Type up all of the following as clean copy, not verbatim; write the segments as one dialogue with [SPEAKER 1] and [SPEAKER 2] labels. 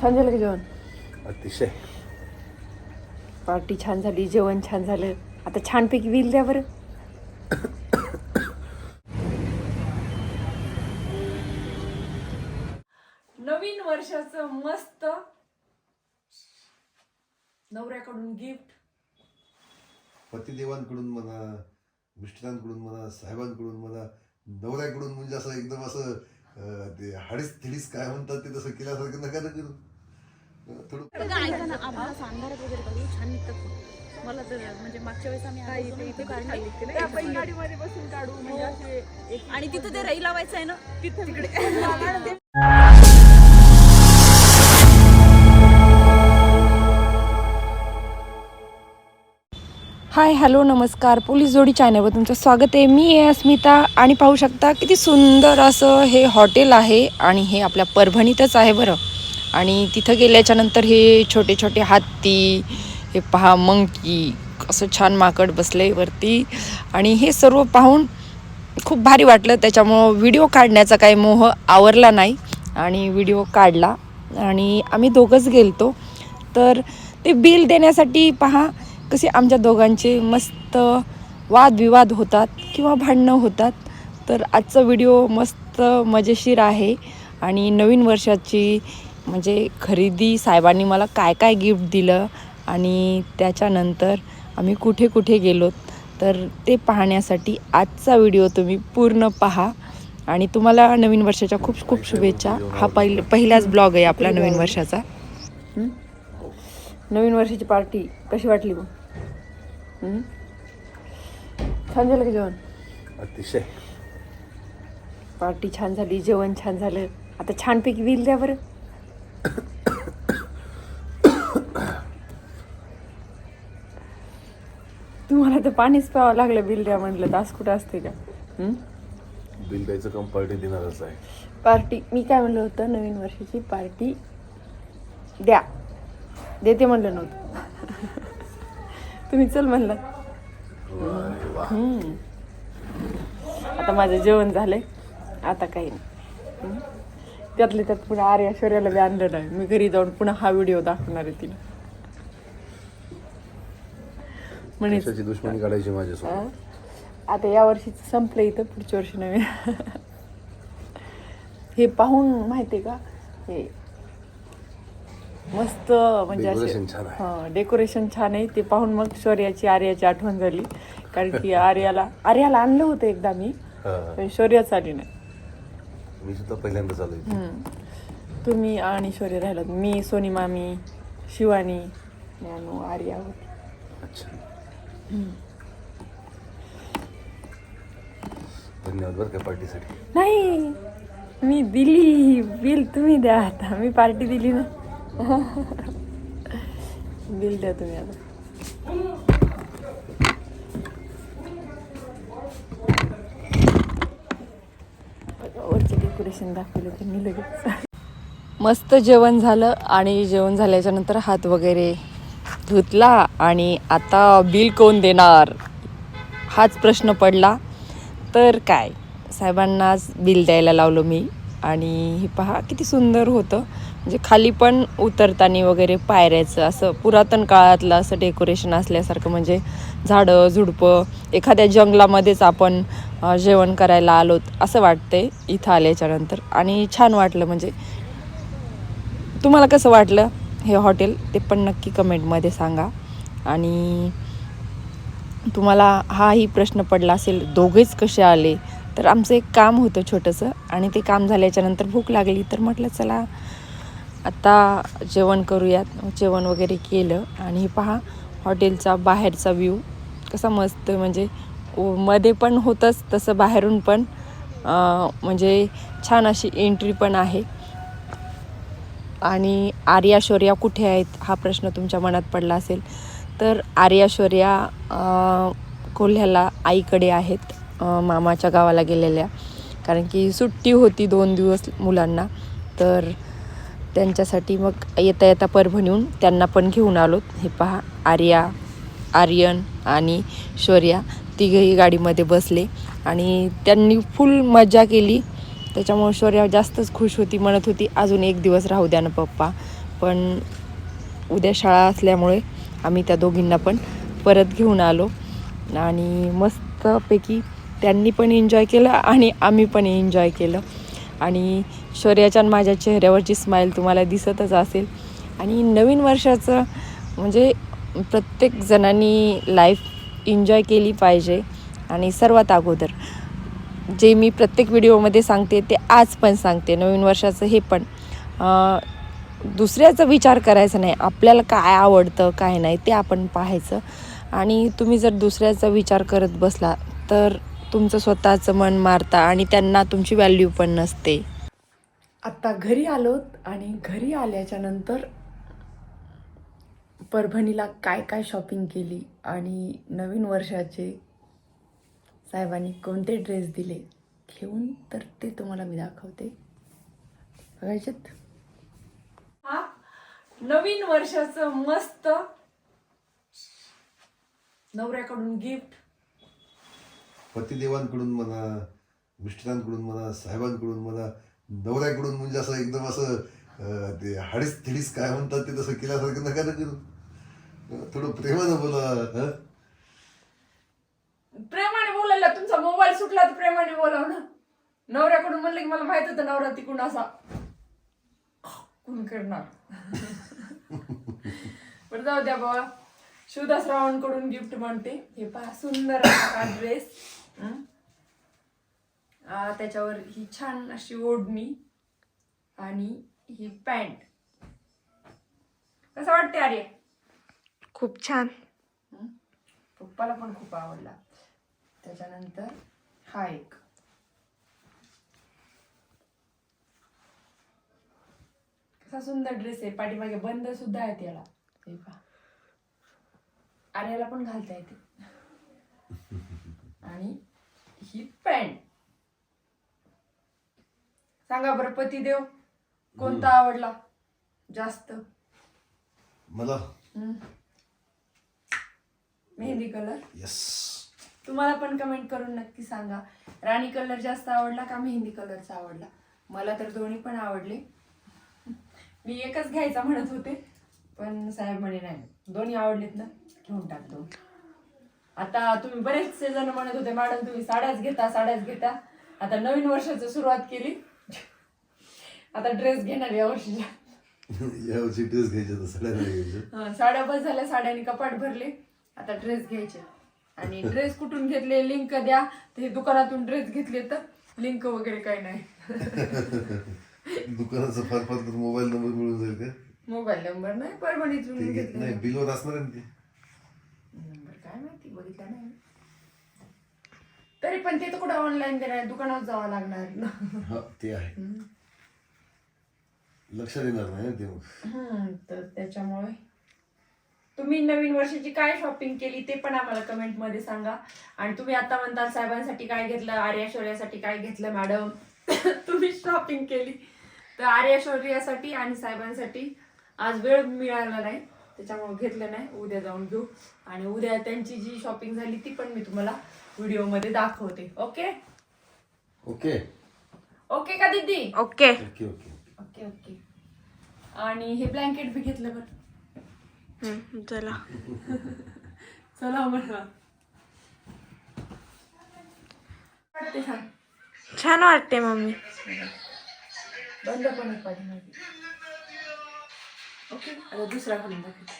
[SPEAKER 1] छान झालं का जेवण?
[SPEAKER 2] अतिशय.
[SPEAKER 1] पार्टी छान झाली, जेवण छान झालं. आता छानपैकी बिल द्या बरं. नवीन वर्षाचं मस्त नवऱ्याकडून गिफ्ट,
[SPEAKER 2] पतिदेवांकडून म्हणा, मिस्टरांकडून म्हणा, साहेबांकडून म्हणा, नवऱ्याकडून, म्हणजे असं एकदम असं ते हाडीस थिडीस काय म्हणतात ते तसं केल्यासारखं नका ना करू. थोडं
[SPEAKER 3] ऐका ना, आम्हाला सांबारात वगैरे बघू छान निघतात. मला तर म्हणजे मागच्या वेळेस आम्ही इथे काढले,
[SPEAKER 4] आपण गाडीमध्ये बसून काढू म्हणजे असे
[SPEAKER 3] आणि तिथं ते रई लावायचं आहे ना
[SPEAKER 4] तिथे तिकडे.
[SPEAKER 1] हाय हॅलो नमस्कार, पोलीस जोडी चॅनलवर तुमचं स्वागत आहे. मी आहे अस्मिता आणि पाहू शकता किती सुंदर असं हे हॉटेल आहे आणि हे आपल्या परभणीतच आहे बरं. आणि तिथं गेल्याच्या नंतर हे छोटे छोटे हत्ती, हे पहा मंकी, असं छान माकड बसले वरती आणि हे सर्व पाहून खूप भारी वाटलं. त्याच्यामुळं व्हिडिओ काढण्याचा काही मोह आवरला नाही आणि व्हिडिओ काढला आणि आम्ही दोघंच गेलतो. तर ते बिल देण्यासाठी पहा कसे आमच्या दोघांचे मस्त वादविवाद होतात किंवा भांडणं होतात. तर आजचा व्हिडिओ मस्त मजेशीर आहे आणि नवीन वर्षाची म्हणजे खरेदी, साहेबांनी मला काय काय गिफ्ट दिलं आणि त्याच्यानंतर आम्ही कुठे कुठे गेलो, तर ते पाहण्यासाठी आजचा व्हिडिओ तुम्ही पूर्ण पहा. आणि तुम्हाला नवीन वर्षाच्या खूप खूप शुभेच्छा. हा पहिलाच ब्लॉग आहे आपला नवीन वर्षाचा. नवीन वर्षाची पार्टी कशी वाटली मग? छान झालं का जेवण?
[SPEAKER 2] अतिशय.
[SPEAKER 1] पार्टी छान झाली, जेवण छान झालं. आता छानपैकी बिल द्या बरं. तुम्हाला तर पाणीच प्यावं लागलं बिल द्या म्हटलं, तर असं कुठं असते का?
[SPEAKER 2] बिल द्यायचं काम पार्टी देणारच आहे.
[SPEAKER 1] पार्टी मी काय म्हणलं होतं, नवीन वर्षाची पार्टी द्या, देते म्हणलं नव्हतं. तुम्ही चल म्हणलं. आता माझं जेवण झालंय, आता काही नाही. त्यातले त्यात पुन्हा आर्या शौर्याला बी आणलं नाही. मी घरी जाऊन पुन्हा हा व्हिडिओ दाखवणार आहे तिला.
[SPEAKER 2] कशाची दुश्मनी काढायची माझ्यासोबत?
[SPEAKER 1] आता या वर्षीच संपलं, इथं पुढच्या वर्षी नवीन. हे पाहून माहितीये का, हे मस्त म्हणजे
[SPEAKER 2] डेकोरेशन छान आहे.
[SPEAKER 1] हां, डेकोरेशन छान आहे. ते पाहून मग शौर्याची आर्याची आठवण झाली. कारण की आर्याला आणलं होतं एकदा मी, पण शौर्याच आली नाही.
[SPEAKER 2] मी सुद्धा पहिल्यांदाच आलोय.
[SPEAKER 1] तुम्ही आणि शौर्य राहिलात. मी, सोनी मामी, शिवानी, ज्ञानू, आर्या होती.
[SPEAKER 2] अच्छा, धन्यवाद बरं का पार्टीसाठी.
[SPEAKER 1] नाही, मी दिली बिल, तुम्ही द्या. आता मी पार्टी दिली ना. बिल द्या तुम्ही आता. वरचे डेकोरेशन दाखवलं त्यांनी लगेच. मस्त जेवण झालं आणि जेवण झाल्याच्या नंतर हात वगैरे धुतला आणि आता बिल कोण देणार हाच प्रश्न पडला. तर काय, साहेबांनाच बिल द्यायला लावलं मी. आणि हे पहा किती सुंदर होतं, म्हणजे खाली पण उतरताना वगैरे पायऱ्याचं असं पुरातन काळातलं असं डेकोरेशन असल्यासारखं, म्हणजे झाडं झुडपं, एखाद्या जंगलामध्येच आपण जेवण करायला आलोत असं वाटतंय इथं आल्याच्यानंतर. आणि छान वाटलं. म्हणजे तुम्हाला कसं वाटलं हे हॉटेल ते पण नक्की कमेंटमध्ये सांगा. आणि तुम्हाला हाही प्रश्न पडला असेल दोघेच कसे आले, तर आमचं एक काम होतं छोटंसं आणि ते काम झाल्याच्यानंतर भूक लागली, तर म्हटलं चला आता जेवण करूयात. जेवण वगैरे केलं आणि पहा हॉटेलचा बाहेरचा व्ह्यू कसा मस्त, म्हणजे मध्ये पण होतंच तसं बाहेरून पण म्हणजे छान अशी एंट्री पण आहे. आणि आर्या शौर्या कुठे आहेत हा प्रश्न तुमच्या मनात पडला असेल, तर आर्या शौर्या कोल्ह्याला आईकडे आहेत, मामाच्या गावाला गेलेल्या. कारण की सुट्टी होती 2 दिवस मुलांना, तर त्यांच्यासाठी मग येता येता परभणीहून त्यांना पण घेऊन आलोत. हे पहा आर्यन आणि शौर्या तिघंही गाडीमध्ये बसले आणि त्यांनी फुल मजा केली. त्याच्यामुळे शौर्या जास्तच खुश होती, म्हणत होती अजून 1 दिवस राहू द्या ना पप्पा. पण उद्या शाळा असल्यामुळे आम्ही त्या दोघींना पण परत घेऊन आलो आणि मस्तपैकी त्यांनी पण एन्जॉय केलं आणि आम्ही पण एन्जॉय केलं. आणि शौर्याच्या आणि माझ्या चेहऱ्यावरची स्माईल तुम्हाला दिसतच असेल. आणि नवीन वर्षाचं म्हणजे प्रत्येक जणांनी लाईफ एन्जॉय केली पाहिजे. आणि सर्वात अगोदर जे मी प्रत्येक व्हिडिओमध्ये सांगते ते आज पण सांगते, नवीन वर्षाचं हे पण दुसऱ्याचा विचार करायचा नाही. आपल्याला काय आवडतं काय नाही ते आपण पाहायचं. आणि तुम्ही जर दुसऱ्याचा विचार करत बसला तर तुमचं स्वतःचं मन मारता आणि त्यांना तुमची व्हॅल्यू पण नसते. आता घरी आलोत आणि घरी आल्याच्या नंतर परभणीला काय काय शॉपिंग केली आणि नवीन वर्षाचे साहेबांनी कोणते ड्रेस दिले घेऊन तर ते तुम्हाला मी दाखवते. बघायचेत. हा नवीन वर्षाचं मस्त नवऱ्याकडून गिफ्ट,
[SPEAKER 2] पतिदेवांकडून म्हणा, मिस्टरांकडून म्हणा, साहेबांकडून म्हणा, नवऱ्याकडून म्हणजे असं एकदम असं ते हाडीस थिडीस काय म्हणतात ते तसं केल्यासारखं नका ना करू. थोडं प्रेमानं बोला.
[SPEAKER 1] प्रेमाने बोलायला तुमचा मोबाईल सुटला तर प्रेमाने बोलाव ना. नवऱ्याकडून म्हणलं की मला माहित होतं नवरा तिकडून असा कोण करणार. बरं जाऊ द्या बाबा. शिवदास रावणकडून गिफ्ट म्हणते. हे पहा सुंदर असा ड्रेस, त्याच्यावर ही छान अशी ओढणी आणि ही पॅन्ट. कसं वाटते आर्य?
[SPEAKER 4] खूप छान.
[SPEAKER 1] पप्पाला पण खूप आवडला. त्याच्यानंतर हा एक कसा सुंदर ड्रेस आहे. पाठीमागे बंद सुद्धा आहेत याला. हे पहा आर्याला पण घालता येते. आणि ही पॅन्ट. सांगा बरं पतिदेव कोणता आवडला जास्त?
[SPEAKER 2] मला
[SPEAKER 1] मेहंदी कलर.
[SPEAKER 2] यस.
[SPEAKER 1] तुम्हाला पण कमेंट करून नक्की सांगा राणी कलर जास्त आवडला का मेहंदी कलरचा आवडला. मला तर दोन्ही पण आवडले. मी एकच घ्यायचा म्हणत होते पण साहेब म्हणे नाही दोन्ही आवडलेत ना घेऊन टाकतो. आता तुम्ही बरेचसे जण म्हणत होते मॅडम तुम्ही साड्याच घेता. आता नवीन वर्षाची सुरुवात केली. आता ड्रेस घेणार या वर्षीच्या.
[SPEAKER 2] यावर्षी ड्रेस घ्यायचे तर साड्या नाही घ्यायच्या.
[SPEAKER 1] साड्या बस झाल्या. साड्याने कपाट भरले. आता ड्रेस घ्यायचे. आणि ड्रेस कुठून घेतले लिंक द्या. ते दुकानातून ड्रेस घेतले तर लिंक वगैरे काही नाही.
[SPEAKER 2] दुकानाचा फार फार तर मोबाईल नंबर मिळून जाईल का?
[SPEAKER 1] मोबाईल नंबर नाही परभणीतून घेतले.
[SPEAKER 2] नाही बिलवर असणार आहे ते
[SPEAKER 1] नंबर काय माहिती बघितला नाही. तरी पण ते तर कुठं ऑनलाईन देणार दुकानात जावं लागणार ना.
[SPEAKER 2] हा ते आहे. लक्ष देणार नाही ते मग.
[SPEAKER 1] तर त्याच्यामुळे तुम्ही नवीन वर्षाची काय शॉपिंग केली ते पण आम्हाला कमेंट मध्ये सांगा. आणि तुम्ही आता म्हणता साहेबांसाठी काय घेतलं, आर्या शौर्यासाठी काय घेतलं मॅडम. तुम्ही शॉपिंग केली तर आर्या शौर्यासाठी आणि साहेबांसाठी आज वेळ मिळाला नाही त्याच्यामुळे घेतलं नाही. उद्या जाऊन घेऊ. आणि उद्या त्यांची जी शॉपिंग झाली ती पण मी तुम्हाला व्हिडिओ मध्ये दाखवते. ओके
[SPEAKER 2] ओके
[SPEAKER 1] ओके का दीदी?
[SPEAKER 4] Okay.
[SPEAKER 2] Okay okay
[SPEAKER 1] okay okay. आणि हे ब्लँकेट बी घेतलं बरं.
[SPEAKER 4] चला
[SPEAKER 1] चला म्हणा. वाटते छान.
[SPEAKER 4] छान वाटते मम्मी.
[SPEAKER 1] बंद पण एक पाठीमागे. ओके आता दुसरा घालून दाखवते.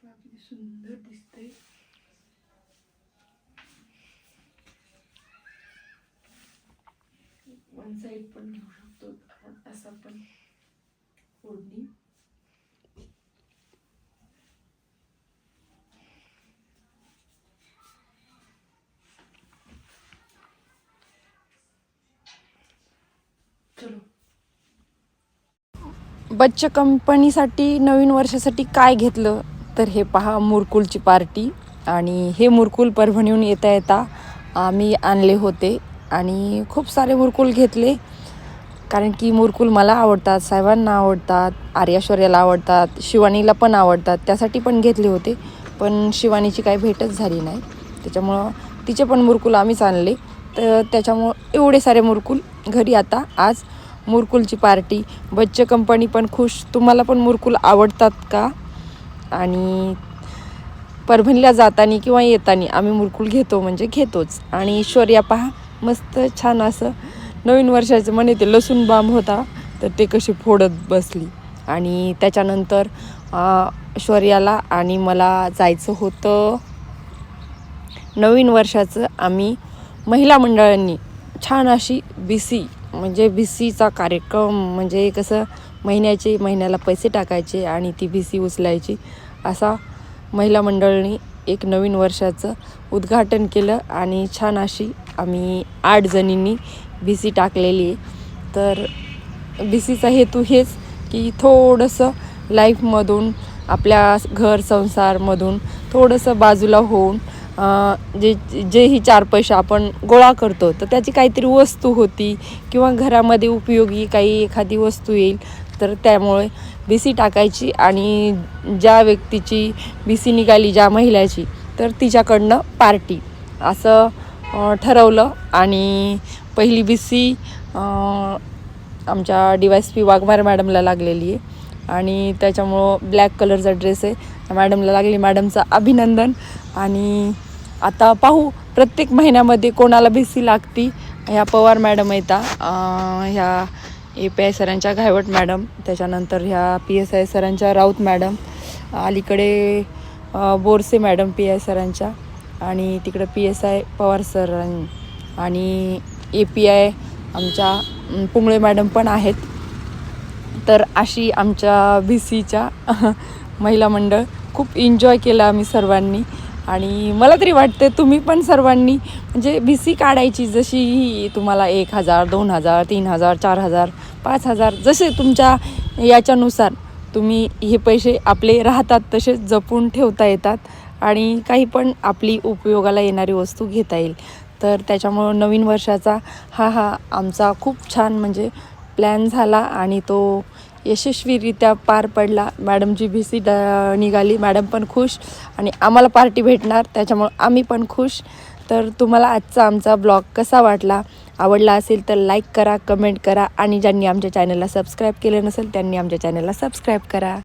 [SPEAKER 1] किती सुंदर दिसतंय. वन साइड पण घेऊ शकतो आपण असं पण ओढणी. चलो. बच्चा कंपनीसाठी नवीन वर्षासाठी काय घेतलं तर हे पहा मुरकुलची पार्टी. आणि हे मुरकुल परभणीहून येता येता आम्ही आणले होते आणि खूप सारे मुरकुल घेतले कारण की मुरकुल मला आवडतात, साहेबांना आवडतात, आर्याश्वर्याला आवडतात, शिवानीला पण आवडतात. त्यासाठी पण घेतले होते पण शिवानीची काही भेटच झाली नाही त्याच्यामुळं तिचे पण मुरकुल आम्हीच आणले. तर त्याच्यामुळं एवढे सारे मुरकुल घरी. आता आज मुरकुलची पार्टी. बच्चे कंपनी पण खुश. तुम्हाला पण मुरकुल आवडतात का? आणि परभणीला जाताना किंवा येताना आम्ही मुरकुल घेतो म्हणजे घेतोच. आणि ऐश्वर्या पहा मस्त छान असं नवीन वर्षाचं म्हणे ते लसूण बांब होता तर ते कशी फोडत बसली. आणि त्याच्यानंतर ऐश्वर्याला आणि मला जायचं होतं नवीन वर्षाचं. आम्ही महिला मंडळांनी छान अशी BC म्हणजे BCचा कार्यक्रम म्हणजे कसं महिन्याला पैसे टाकायचे आणि ती BC उचलायची असा महिला मंडळाने एक नवीन वर्षाचं उद्घाटन केलं. आणि छान अशी आम्ही 8 जणींनी BC टाकलेली आहे. तर BCचा हेतू हेच की थोडंसं लाईफमधून आपल्या घर संसारमधून थोडंसं बाजूला होऊन जेही 4 पैसे आपण गोळा करतो तर त्याची काहीतरी वस्तू होती किंवा घरामध्ये उपयोगी काही एखादी वस्तू येईल तर त्यामुळे BC टाकायची. आणि ज्या व्यक्तीची BC निघाली ज्या महिलाची तर तिच्याकडनं पार्टी असं ठरवलं. आणि पहिली BC आमच्या DYSP वाघमारे मॅडमला लागलेली आहे आणि त्याच्यामुळं ब्लॅक कलरचा ड्रेस आहे मॅडमला लागली. मॅडमचं अभिनंदन. आणि आता पाहू प्रत्येक महिन्यामध्ये कोणाला BC लागती. ह्या पवार मॅडम येतात, ह्या API सरांच्या घायवट मॅडम, त्याच्यानंतर ह्या PSI सरांच्या राऊत मॅडम, अलीकडे बोरसे मॅडम PI सरांच्या, आणि तिकडे PSI पवार सर आणि API आमच्या पुंगळे मॅडम पण आहेत. तर अशी आमच्या BCच्या महिला मंडळ खूप एन्जॉय केलं आम्ही सर्वांनी. आणि मला तरी वाटते तुम्ही पण सर्वांनी म्हणजे BC काढायची जशी तुम्हाला 1,000 2,000 3,000 4,000 5,000 जसे तुमच्या याच्यानुसार तुम्ही हे पैसे आपले राहतात तसे जपून ठेवता येतात आणि काही पण आपली उपयोगाला येणारी वस्तू घेता येईल. तर त्याच्यामुळं नवीन वर्षाचा हा आमचा खूप छान म्हणजे प्लॅन झाला आणि तो यशस्वीरित्या पार पडला. मॅडमची BC निघाली, मॅडम पण खुश आणि आम्हाला पार्टी भेटणार त्याच्यामुळं आम्ही पण खुश. तर तुम्हाला आजचा आमचा ब्लॉग कसा वाटला? आवडला असेल तर लाईक करा, कमेंट करा आणि ज्यांनी आमच्या चॅनलला सबस्क्राईब केलं नसेल त्यांनी आमच्या चॅनलला सबस्क्राईब करा.